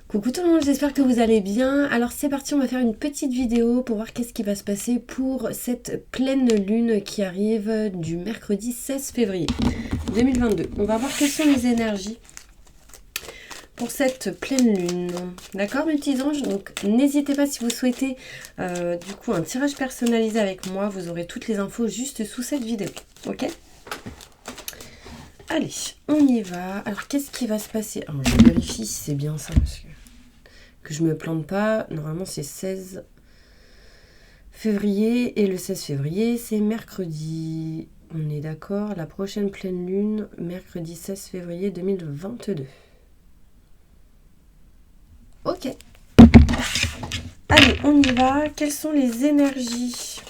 Coucou tout le monde, j'espère que vous allez bien. Alors c'est parti, on va faire une petite vidéo pour voir qu'est-ce qui va se passer pour cette pleine lune qui arrive du mercredi 16 février 2022. On va voir quelles sont les énergies pour cette pleine lune. D'accord mes petits anges? Donc n'hésitez pas si vous souhaitez du coup un tirage personnalisé avec moi, vous aurez toutes les infos juste sous cette vidéo. Ok? Allez, on y va. Alors qu'est-ce qui va se passer? Alors je vérifie si c'est bien ça parce que je me plante pas. Normalement c'est 16 février et le 16 février c'est mercredi. On est d'accord, la prochaine pleine lune, mercredi 16 février 2022. Ok. Allez, on y va. Quelles sont les énergies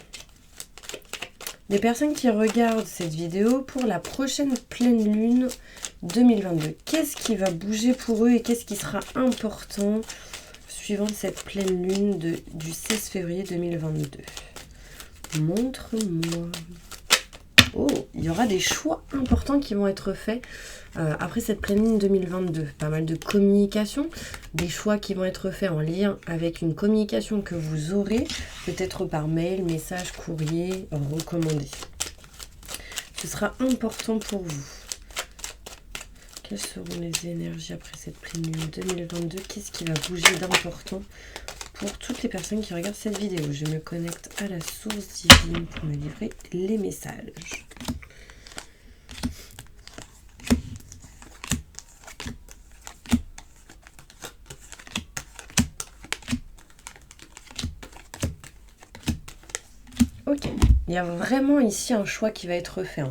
des personnes qui regardent cette vidéo pour la prochaine pleine lune 2022? Qu'est-ce qui va bouger pour eux et qu'est-ce qui sera important suivant cette pleine lune du 16 février 2022? Montre-moi. Oh, il y aura des choix importants qui vont être faits après cette pleine lune 2022. Pas mal de communication, des choix qui vont être faits en lien avec une communication que vous aurez, peut-être par mail, message, courrier, recommandé. Ce sera important pour vous. Quelles seront les énergies après cette pleine lune 2022? Qu'est-ce qui va bouger d'important pour toutes les personnes qui regardent cette vidéo? Je me connecte à la source divine pour me livrer les messages. Ok, il y a vraiment ici un choix qui va être fait,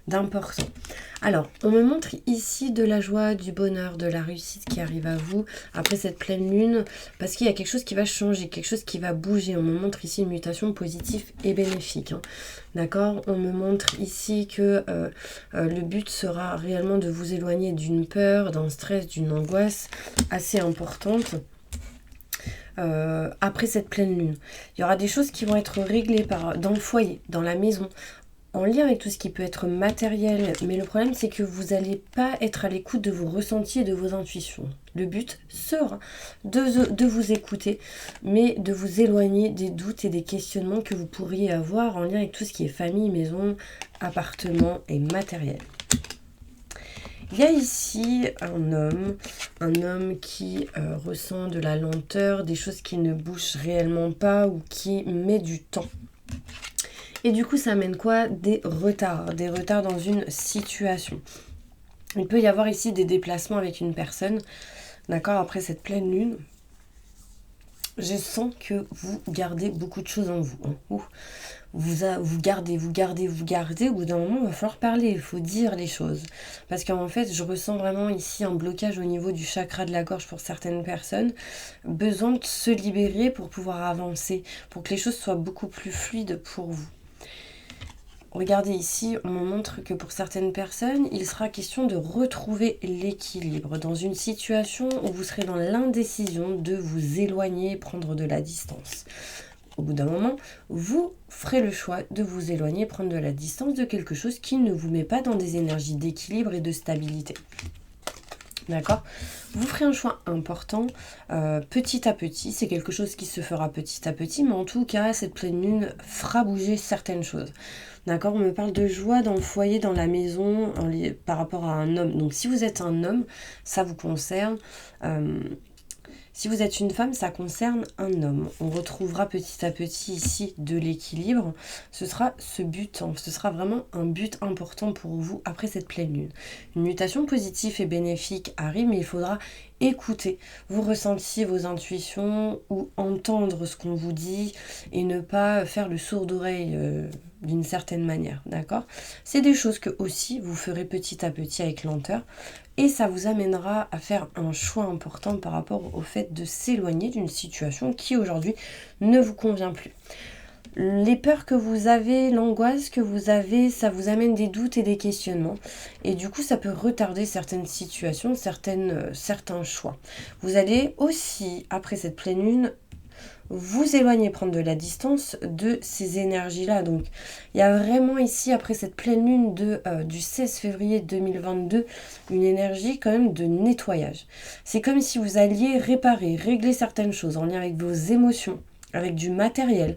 d'important. Alors, on me montre ici de la joie, du bonheur, de la réussite qui arrive à vous après cette pleine lune, parce qu'il y a quelque chose qui va changer, quelque chose qui va bouger. On me montre ici une mutation positive et bénéfique. D'accord? On me montre ici que le but sera réellement de vous éloigner d'une peur, d'un stress, d'une angoisse assez importante. Après cette pleine lune, il y aura des choses qui vont être réglées dans le foyer, dans la maison, en lien avec tout ce qui peut être matériel, mais le problème c'est que vous n'allez pas être à l'écoute de vos ressentis et de vos intuitions. Le but sera de vous écouter, mais de vous éloigner des doutes et des questionnements que vous pourriez avoir en lien avec tout ce qui est famille, maison, appartement et matériel. Il y a ici un homme qui ressent de la lenteur, des choses qui ne bougent réellement pas ou qui met du temps. Et du coup, ça amène quoi? Des retards dans une situation. Il peut y avoir ici des déplacements avec une personne, d'accord, après cette pleine lune. Je sens que vous gardez beaucoup de choses en vous. Vous gardez. Au bout d'un moment, il va falloir parler, il faut dire les choses. Parce qu'en fait, je ressens vraiment ici un blocage au niveau du chakra de la gorge pour certaines personnes. Besoin de se libérer pour pouvoir avancer, pour que les choses soient beaucoup plus fluides pour vous. Regardez ici, on me montre que pour certaines personnes, il sera question de retrouver l'équilibre dans une situation où vous serez dans l'indécision de vous éloigner et prendre de la distance. Au bout d'un moment, vous ferez le choix de vous éloigner et prendre de la distance de quelque chose qui ne vous met pas dans des énergies d'équilibre et de stabilité. D'accord? Vous ferez un choix important petit à petit. C'est quelque chose qui se fera petit à petit, mais en tout cas, cette pleine lune fera bouger certaines choses. D'accord? On me parle de joie dans le foyer, dans la maison, par rapport à un homme. Donc, si vous êtes un homme, ça vous concerne. Si vous êtes une femme, ça concerne un homme. On retrouvera petit à petit ici de l'équilibre. Ce sera ce but, ce sera vraiment un but important pour vous après cette pleine lune. Une mutation positive et bénéfique arrive, mais il faudra écouter vos ressentis, vos intuitions ou entendre ce qu'on vous dit et ne pas faire le sourd d'oreille d'une certaine manière, d'accord? C'est des choses que aussi vous ferez petit à petit avec lenteur et ça vous amènera à faire un choix important par rapport au fait de s'éloigner d'une situation qui aujourd'hui ne vous convient plus. Les peurs que vous avez, l'angoisse que vous avez, ça vous amène des doutes et des questionnements. Et du coup, ça peut retarder certaines situations, certains choix. Vous allez aussi, après cette pleine lune, vous éloigner, prendre de la distance de ces énergies-là. Donc, il y a vraiment ici, après cette pleine lune du 16 février 2022, une énergie quand même de nettoyage. C'est comme si vous alliez réparer, régler certaines choses en lien avec vos émotions, avec du matériel,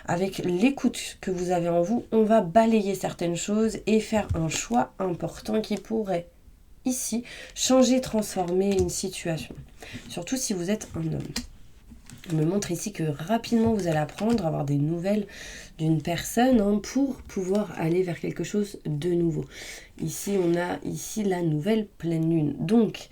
avec l'écoute que vous avez en vous. On va balayer certaines choses et faire un choix important qui pourrait, ici, changer, transformer une situation. Surtout si vous êtes un homme. On me montre ici que rapidement vous allez apprendre à avoir des nouvelles d'une personne pour pouvoir aller vers quelque chose de nouveau. Ici, on a ici la nouvelle pleine lune. Donc,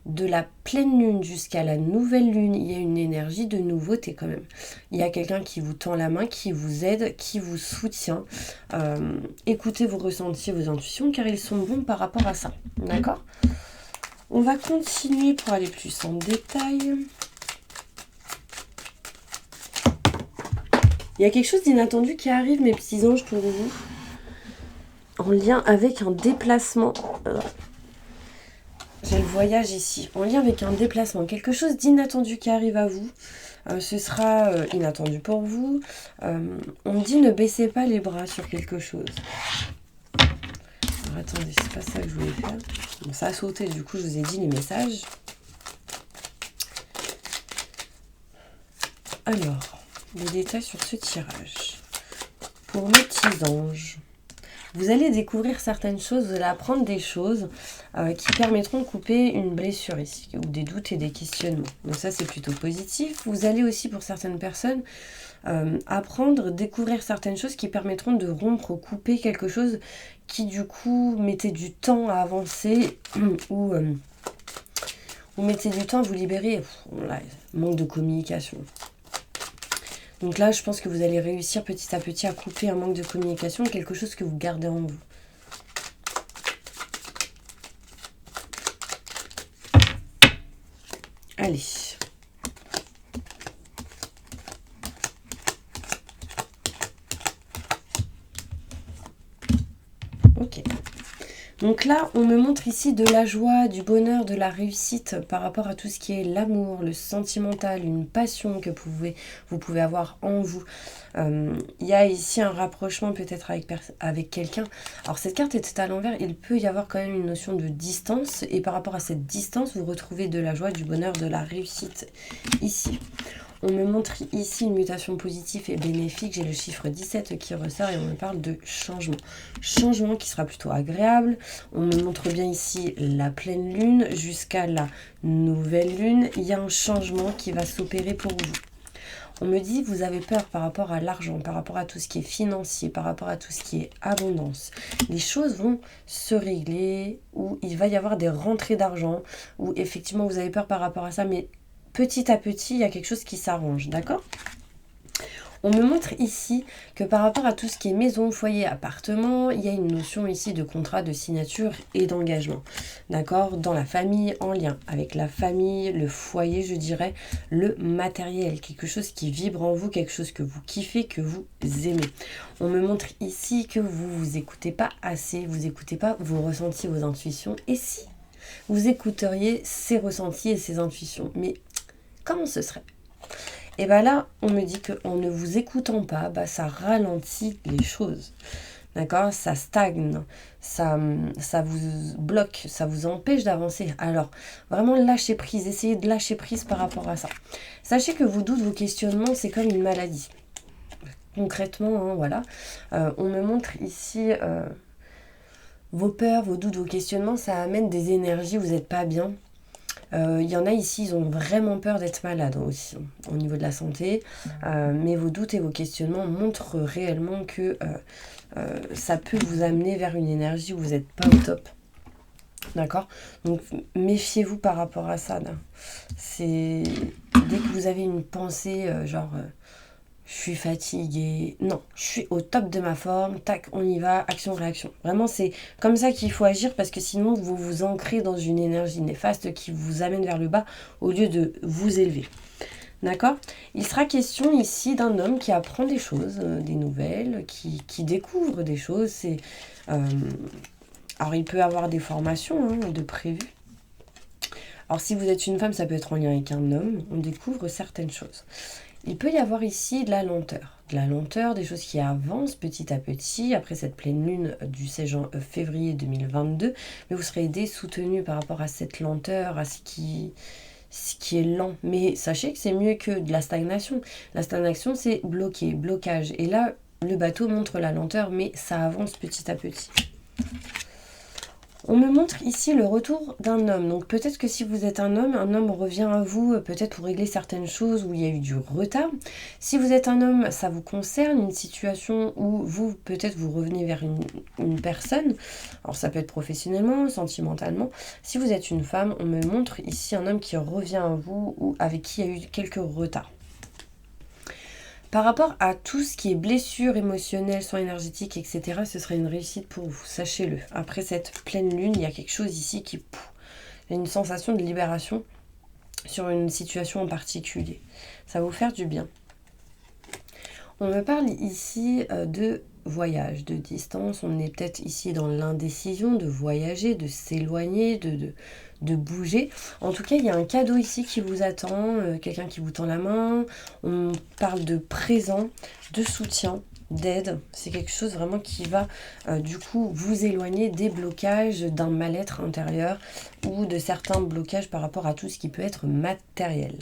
de la pleine lune jusqu'à la nouvelle lune, il y a une énergie de nouveauté quand même. Il y a quelqu'un qui vous tend la main, qui vous aide, qui vous soutient. Écoutez vos ressentis, vos intuitions, car ils sont bons par rapport à ça. D'accord ? On va continuer pour aller plus en détail. Il y a quelque chose d'inattendu qui arrive, mes petits anges, pour vous, en lien avec un déplacement. J'ai le voyage ici, en lien avec un déplacement. Quelque chose d'inattendu qui arrive à vous. Ce sera inattendu pour vous. On me dit ne baissez pas les bras sur quelque chose. Alors attendez, c'est pas ça que je voulais faire. Bon, ça a sauté, du coup je vous ai dit les messages. Alors, les détails sur ce tirage. Pour mes petits anges, vous allez découvrir certaines choses, vous allez apprendre des choses qui permettront de couper une blessure ici, ou des doutes et des questionnements. Donc ça, c'est plutôt positif. Vous allez aussi, pour certaines personnes, apprendre, découvrir certaines choses qui permettront de rompre ou couper quelque chose qui, du coup, mettait du temps à avancer ou mettait du temps à vous libérer. Manque de communication. Donc là, je pense que vous allez réussir petit à petit à couper un manque de communication, quelque chose que vous gardez en vous. Allez. Ok. Donc là, on me montre ici de la joie, du bonheur, de la réussite par rapport à tout ce qui est l'amour, le sentimental, une passion que vous pouvez avoir en vous. Il y a ici un rapprochement peut-être avec quelqu'un. Alors cette carte était à l'envers, il peut y avoir quand même une notion de distance. Et par rapport à cette distance, vous retrouvez de la joie, du bonheur, de la réussite ici. On me montre ici une mutation positive et bénéfique. J'ai le chiffre 17 qui ressort et on me parle de changement. Changement qui sera plutôt agréable. On me montre bien ici la pleine lune jusqu'à la nouvelle lune. Il y a un changement qui va s'opérer pour vous. On me dit vous avez peur par rapport à l'argent, par rapport à tout ce qui est financier, par rapport à tout ce qui est abondance. Les choses vont se régler ou il va y avoir des rentrées d'argent ou effectivement vous avez peur par rapport à ça, mais petit à petit, il y a quelque chose qui s'arrange, d'accord ? On me montre ici que par rapport à tout ce qui est maison, foyer, appartement, il y a une notion ici de contrat, de signature et d'engagement. D'accord ? Dans la famille, en lien avec la famille, le foyer, je dirais, le matériel, quelque chose qui vibre en vous, quelque chose que vous kiffez, que vous aimez. On me montre ici que vous écoutez pas assez, vous écoutez pas vos ressentis, vos intuitions. Et si vous écouteriez ces ressentis et ces intuitions, mais comment ce serait ? Et bien là, on me dit qu'en ne vous écoutant pas, ça ralentit les choses. D'accord ? Ça stagne, ça vous bloque, ça vous empêche d'avancer. Alors, vraiment lâchez prise, essayez de lâcher prise par rapport à ça. Sachez que vos doutes, vos questionnements, c'est comme une maladie. Concrètement, voilà. On me montre ici vos peurs, vos doutes, vos questionnements, ça amène des énergies, vous n'êtes pas bien. Il y en a ici, ils ont vraiment peur d'être malades aussi, au niveau de la santé. Mais vos doutes et vos questionnements montrent réellement que ça peut vous amener vers une énergie où vous n'êtes pas au top. D'accord ? Donc méfiez-vous par rapport à ça. Là. C'est dès que vous avez une pensée je suis fatiguée, non, je suis au top de ma forme, tac, on y va, action-réaction. Vraiment, c'est comme ça qu'il faut agir parce que sinon, vous vous ancrez dans une énergie néfaste qui vous amène vers le bas au lieu de vous élever. D'accord ? Il sera question ici d'un homme qui apprend des choses, des nouvelles, qui découvre des choses. Alors, il peut avoir des formations de prévues. Alors, si vous êtes une femme, ça peut être en lien avec un homme. On découvre certaines choses. Il peut y avoir ici de la lenteur. De la lenteur, des choses qui avancent petit à petit après cette pleine lune du 16 février 2022. Mais vous serez aidé, soutenu par rapport à cette lenteur, à ce qui est lent. Mais sachez que c'est mieux que de la stagnation. La stagnation, c'est bloqué, blocage. Et là, le bateau montre la lenteur, mais ça avance petit à petit. On me montre ici le retour d'un homme. Donc peut-être que si vous êtes un homme revient à vous, peut-être pour régler certaines choses où il y a eu du retard. Si vous êtes un homme, ça vous concerne, une situation où vous, peut-être vous revenez vers une personne. Alors ça peut être professionnellement, sentimentalement. Si vous êtes une femme, on me montre ici un homme qui revient à vous ou avec qui il y a eu quelques retards. Par rapport à tout ce qui est blessure émotionnelle, soins énergétiques, etc., ce serait une réussite pour vous, sachez-le. Après cette pleine lune, il y a quelque chose ici qui... Il y a une sensation de libération sur une situation en particulier. Ça va vous faire du bien. On me parle ici de voyage, de distance. On est peut-être ici dans l'indécision de voyager, de s'éloigner, de bouger. En tout cas, il y a un cadeau ici qui vous attend, quelqu'un qui vous tend la main. On parle de présent, de soutien, d'aide. C'est quelque chose vraiment qui va du coup vous éloigner des blocages d'un mal-être intérieur ou de certains blocages par rapport à tout ce qui peut être matériel.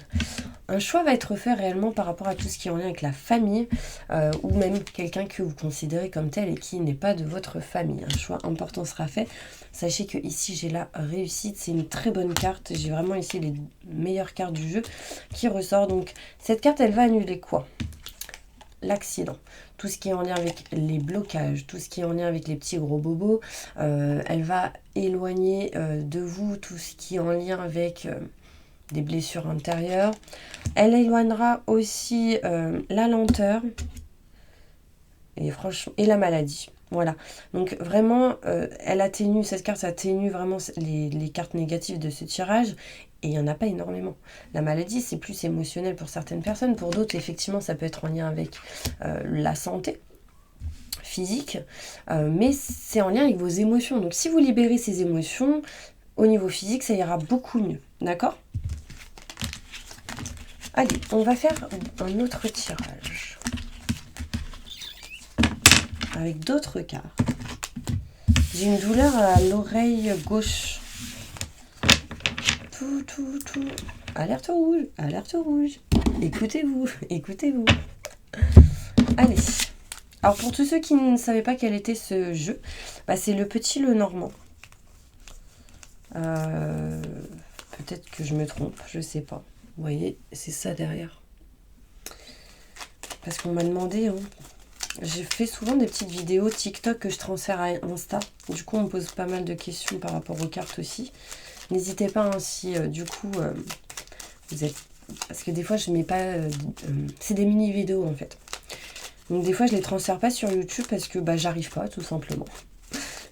Un choix va être fait réellement par rapport à tout ce qui est en lien avec la famille ou même quelqu'un que vous considérez comme tel et qui n'est pas de votre famille. Un choix important sera fait. Sachez que ici j'ai la réussite, c'est une très bonne carte. J'ai vraiment ici les meilleures cartes du jeu qui ressort. Donc cette carte, elle va annuler quoi ? L'accident, tout ce qui est en lien avec les blocages, tout ce qui est en lien avec les petits gros bobos. Elle va éloigner de vous tout ce qui est en lien avec... des blessures intérieures. Elle éloignera aussi la lenteur et la maladie. Voilà. Donc vraiment, elle atténue, cette carte atténue vraiment les cartes négatives de ce tirage. Et il n'y en a pas énormément. La maladie, c'est plus émotionnel pour certaines personnes. Pour d'autres, effectivement, ça peut être en lien avec la santé physique. Mais c'est en lien avec vos émotions. Donc si vous libérez ces émotions, au niveau physique, ça ira beaucoup mieux. D'accord ? Allez, on va faire un autre tirage. Avec d'autres cartes. J'ai une douleur à l'oreille gauche. Tout. Alerte rouge, alerte rouge. Écoutez-vous, écoutez-vous. Allez. Alors pour tous ceux qui ne savaient pas quel était ce jeu, c'est le petit le normand. Peut-être que je me trompe, je sais pas. Vous voyez, c'est ça derrière. Parce qu'on m'a demandé, j'ai fait souvent des petites vidéos TikTok que je transfère à Insta. Du coup, on me pose pas mal de questions par rapport aux cartes aussi. N'hésitez pas si du coup vous êtes... Parce que des fois, je mets pas... c'est des mini-vidéos en fait. Donc des fois, je les transfère pas sur YouTube parce que j'arrive pas, tout simplement.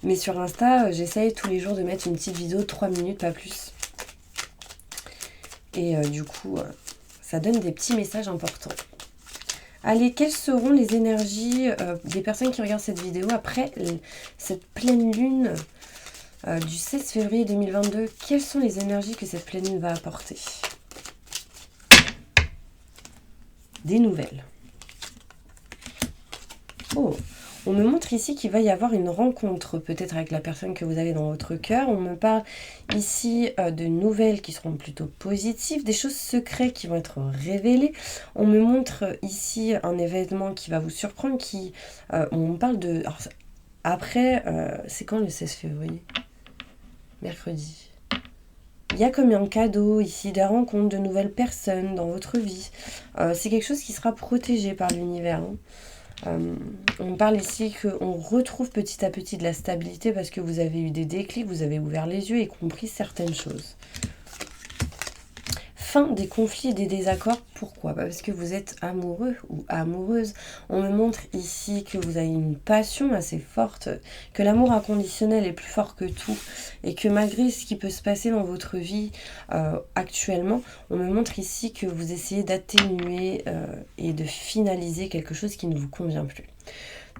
Mais sur Insta, j'essaye tous les jours de mettre une petite vidéo de 3 minutes, pas plus. Et du coup, ça donne des petits messages importants. Allez, quelles seront les énergies des personnes qui regardent cette vidéo après cette pleine lune du 16 février 2022 ? Quelles sont les énergies que cette pleine lune va apporter ? Des nouvelles. Oh, on me montre ici qu'il va y avoir une rencontre, peut-être avec la personne que vous avez dans votre cœur. On me parle ici de nouvelles qui seront plutôt positives, des choses secrètes qui vont être révélées. On me montre ici un événement qui va vous surprendre, on me parle de... Alors, après, c'est quand le 16 février ? Mercredi. Il y a comme un cadeau ici, des rencontres de nouvelles personnes dans votre vie. C'est quelque chose qui sera protégé par l'univers. On parle ici qu'on retrouve petit à petit de la stabilité parce que vous avez eu des déclics, vous avez ouvert les yeux et compris certaines choses. Fin des conflits et des désaccords. Pourquoi ? Parce que vous êtes amoureux ou amoureuse. On me montre ici que vous avez une passion assez forte, que l'amour inconditionnel est plus fort que tout et que malgré ce qui peut se passer dans votre vie actuellement, on me montre ici que vous essayez d'atténuer et de finaliser quelque chose qui ne vous convient plus.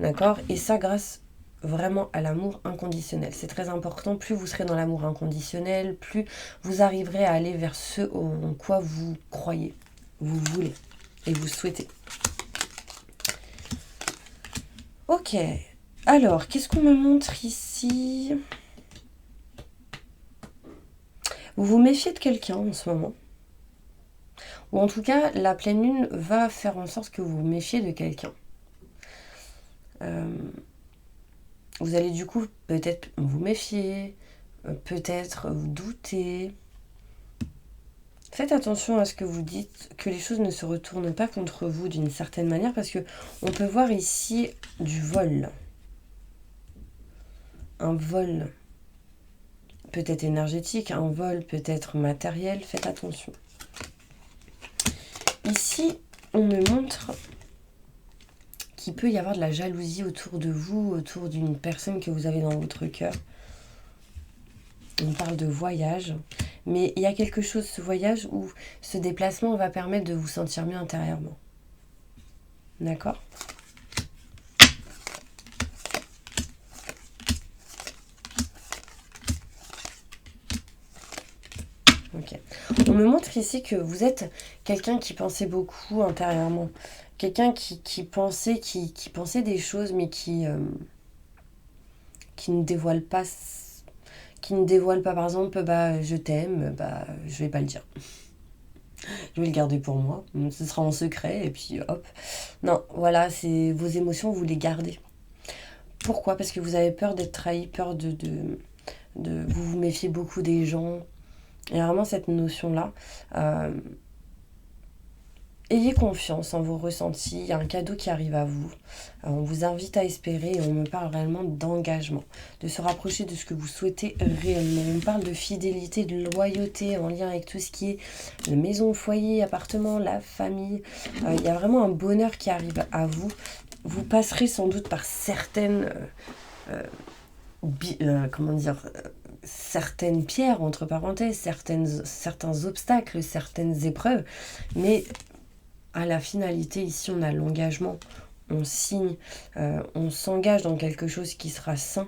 D'accord ? Et ça grâce vraiment à l'amour inconditionnel. C'est très important. Plus vous serez dans l'amour inconditionnel, plus vous arriverez à aller vers ce en quoi vous croyez, vous voulez. et vous souhaitez. Ok, alors, qu'est-ce qu'on me montre ici? Vous vous méfiez de quelqu'un en ce moment. Ou en tout cas, la pleine lune va faire en sorte que vous vous méfiez de quelqu'un. Vous allez du coup peut-être vous méfier, peut-être vous douter. Faites attention à ce que vous dites, que les choses ne se retournent pas contre vous d'une certaine manière, parce que on peut voir ici du vol. Un vol peut-être énergétique, un vol peut-être matériel. Faites attention. Ici, on me montre qu'il peut y avoir de la jalousie autour de vous, autour d'une personne que vous avez dans votre cœur. On parle de voyage, mais il y a quelque chose, ce voyage, où ce déplacement va permettre de vous sentir mieux intérieurement. D'accord ? Ok. On me montre ici que vous êtes quelqu'un qui pensait beaucoup intérieurement. Quelqu'un qui pensait des choses, mais qui ne dévoile pas... Qui ne dévoile pas, par exemple, je t'aime, je vais pas le dire. Je vais le garder pour moi. Ce sera en secret, et puis hop. Non, voilà, c'est vos émotions, vous les gardez. Pourquoi ? Parce que vous avez peur d'être trahi, peur de vous vous méfiez beaucoup des gens. Il y a vraiment cette notion-là. Ayez confiance en vos ressentis. Il y a un cadeau qui arrive à vous. On vous invite à espérer et on me parle réellement d'engagement, de se rapprocher de ce que vous souhaitez réellement. On parle de fidélité, de loyauté en lien avec tout ce qui est la maison, foyer, appartement, la famille. Il y a vraiment un bonheur qui arrive à vous. Vous passerez sans doute par certaines... certaines pierres, entre parenthèses, certains obstacles, certaines épreuves, mais à la finalité, ici, on a l'engagement, on signe, on s'engage dans quelque chose qui sera sain,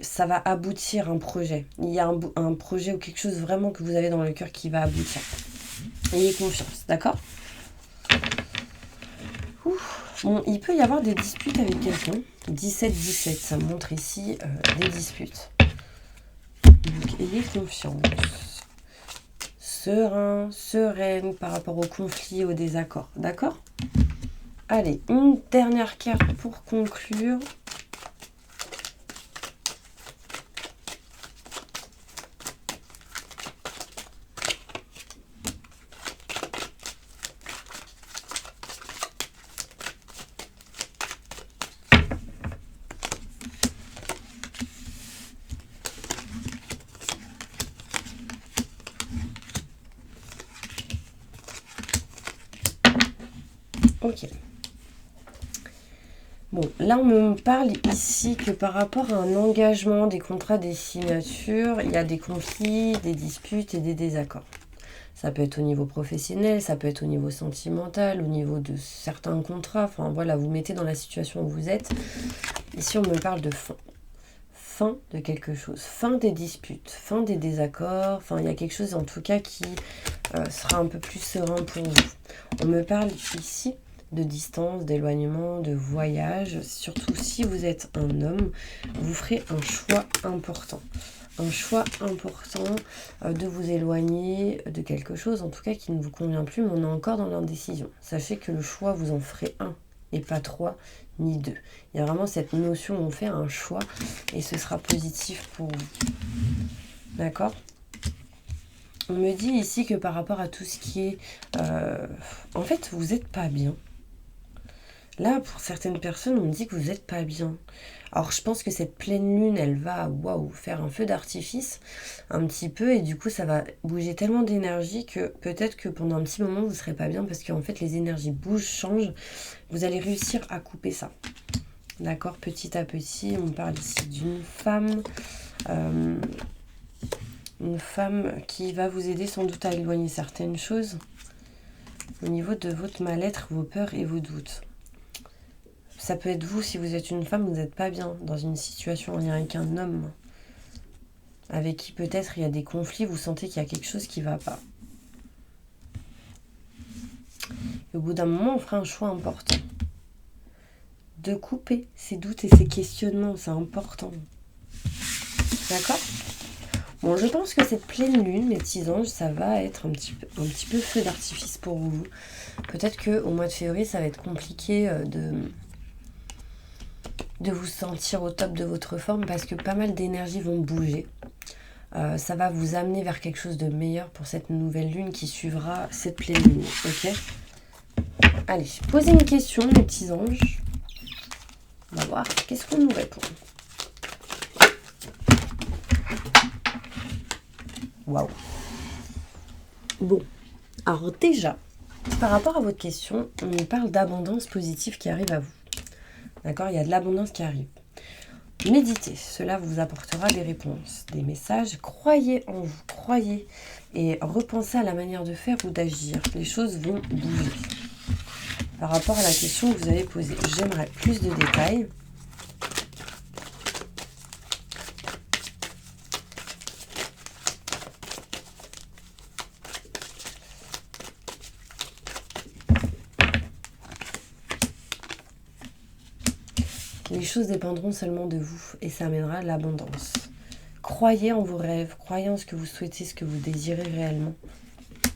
ça va aboutir à un projet. Il y a un projet ou quelque chose vraiment que vous avez dans le cœur qui va aboutir. Ayez confiance, d'accord ? Bon, il peut y avoir des disputes avec quelqu'un. 17-17, ça montre ici des disputes. Donc, ayez confiance. Serein, sereine par rapport au conflit, au désaccord. D'accord ? Allez, une dernière carte pour conclure. Ok. Bon, là on me parle ici que par rapport à un engagement, des contrats, des signatures, il y a des conflits, des disputes et des désaccords. Ça peut être au niveau professionnel, ça peut être au niveau sentimental, au niveau de certains contrats. Enfin voilà, vous mettez dans la situation où vous êtes. Ici on me parle de fin. Fin de quelque chose, fin des disputes, fin des désaccords. Enfin il y a quelque chose en tout cas qui sera un peu plus serein pour vous. On me parle ici de distance, d'éloignement, de voyage. Surtout si vous êtes un homme, vous ferez un choix important. Un choix important de vous éloigner de quelque chose, en tout cas qui ne vous convient plus, mais on est encore dans l'indécision. Sachez que le choix, vous en ferez un, et pas 3 ni 2. Il y a vraiment cette notion où on fait un choix, et ce sera positif pour vous. D'accord ? On me dit ici que par rapport à tout ce qui est... en fait, vous n'êtes pas bien. Là, pour certaines personnes, on me dit que vous n'êtes pas bien. Alors, je pense que cette pleine lune, elle va faire un feu d'artifice un petit peu. Et du coup, ça va bouger tellement d'énergie que peut-être que pendant un petit moment, vous ne serez pas bien. Parce qu'en fait, les énergies bougent, changent. Vous allez réussir à couper ça. D'accord ? Petit à petit, on parle ici d'une femme... une femme qui va vous aider sans doute à éloigner certaines choses au niveau de votre mal-être, vos peurs et vos doutes. Ça peut être vous, si vous êtes une femme, vous n'êtes pas bien dans une situation en lien avec un homme avec qui peut-être il y a des conflits, vous sentez qu'il y a quelque chose qui ne va pas. Et au bout d'un moment, on fera un choix important. De couper ces doutes et ces questionnements, c'est important. D'accord ? Bon, je pense que cette pleine lune, mes petits anges, ça va être un petit peu feu d'artifice pour vous. Peut-être qu'au mois de février, ça va être compliqué de vous sentir au top de votre forme parce que pas mal d'énergies vont bouger. Ça va vous amener vers quelque chose de meilleur pour cette nouvelle lune qui suivra cette pleine lune. Ok ? Allez, posez une question, mes petits anges. On va voir qu'est-ce qu'on nous répond. Waouh. Bon, alors déjà, par rapport à votre question, on nous parle d'abondance positive qui arrive à vous. D'accord ? Il y a de l'abondance qui arrive. Méditez, cela vous apportera des réponses, des messages. Croyez en vous, croyez et repensez à la manière de faire ou d'agir. Les choses vont bouger. Par rapport à la question que vous avez posée, j'aimerais plus de détails. Les choses dépendront seulement de vous et ça amènera l'abondance. Croyez en vos rêves, croyez en ce que vous souhaitez, ce que vous désirez réellement.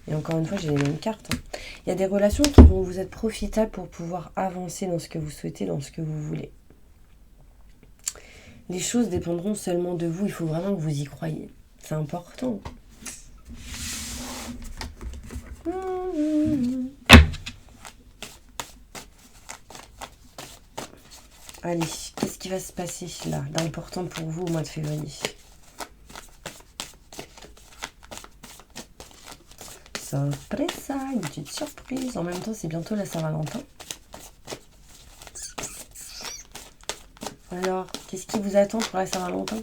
Et encore une fois, j'ai les mêmes cartes. Il y a des relations qui vont vous être profitables pour pouvoir avancer dans ce que vous souhaitez, dans ce que vous voulez. Les choses dépendront seulement de vous, il faut vraiment que vous y croyiez. C'est important. Allez, qu'est-ce qui va se passer là, d'important pour vous au mois de février ? Sorpresa, une petite surprise. En même temps, c'est bientôt la Saint-Valentin. Alors, qu'est-ce qui vous attend pour la Saint-Valentin ?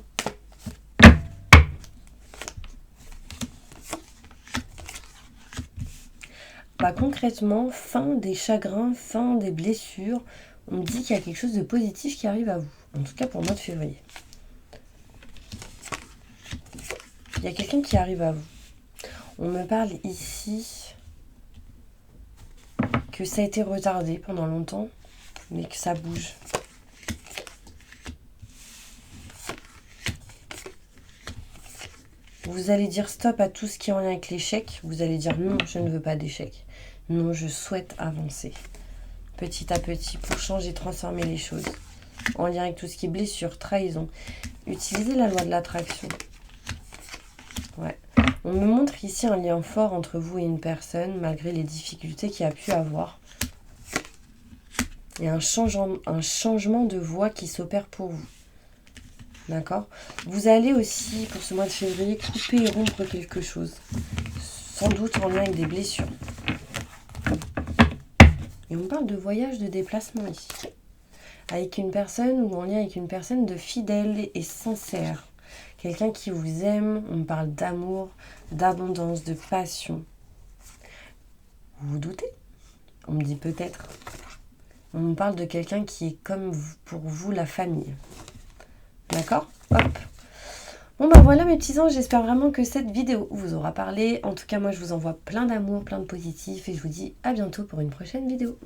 Bah, concrètement, fin des chagrins, fin des blessures. On me dit qu'il y a quelque chose de positif qui arrive à vous. En tout cas pour le mois de février. Il y a quelqu'un qui arrive à vous. On me parle ici que ça a été retardé pendant longtemps, mais que ça bouge. Vous allez dire stop à tout ce qui est en lien avec l'échec. Vous allez dire non, je ne veux pas d'échec. Non, je souhaite avancer. Petit à petit, pour changer, transformer les choses. En lien avec tout ce qui est blessure, trahison. Utilisez la loi de l'attraction. Ouais. On me montre ici un lien fort entre vous et une personne, malgré les difficultés qu'il y a pu avoir. Il y a un changement de voie qui s'opère pour vous. D'accord ? Vous allez aussi, pour ce mois de février, couper et rompre quelque chose. Sans doute en lien avec des blessures. Et on parle de voyage, de déplacement ici. Avec une personne ou en lien avec une personne de fidèle et sincère. Quelqu'un qui vous aime, on parle d'amour, d'abondance, de passion. Vous vous doutez ? On me dit peut-être. On me parle de quelqu'un qui est comme pour vous la famille. D'accord ? Hop. Bon bah voilà mes petits anges, j'espère vraiment que cette vidéo vous aura parlé. En tout cas moi je vous envoie plein d'amour, plein de positif et je vous dis à bientôt pour une prochaine vidéo.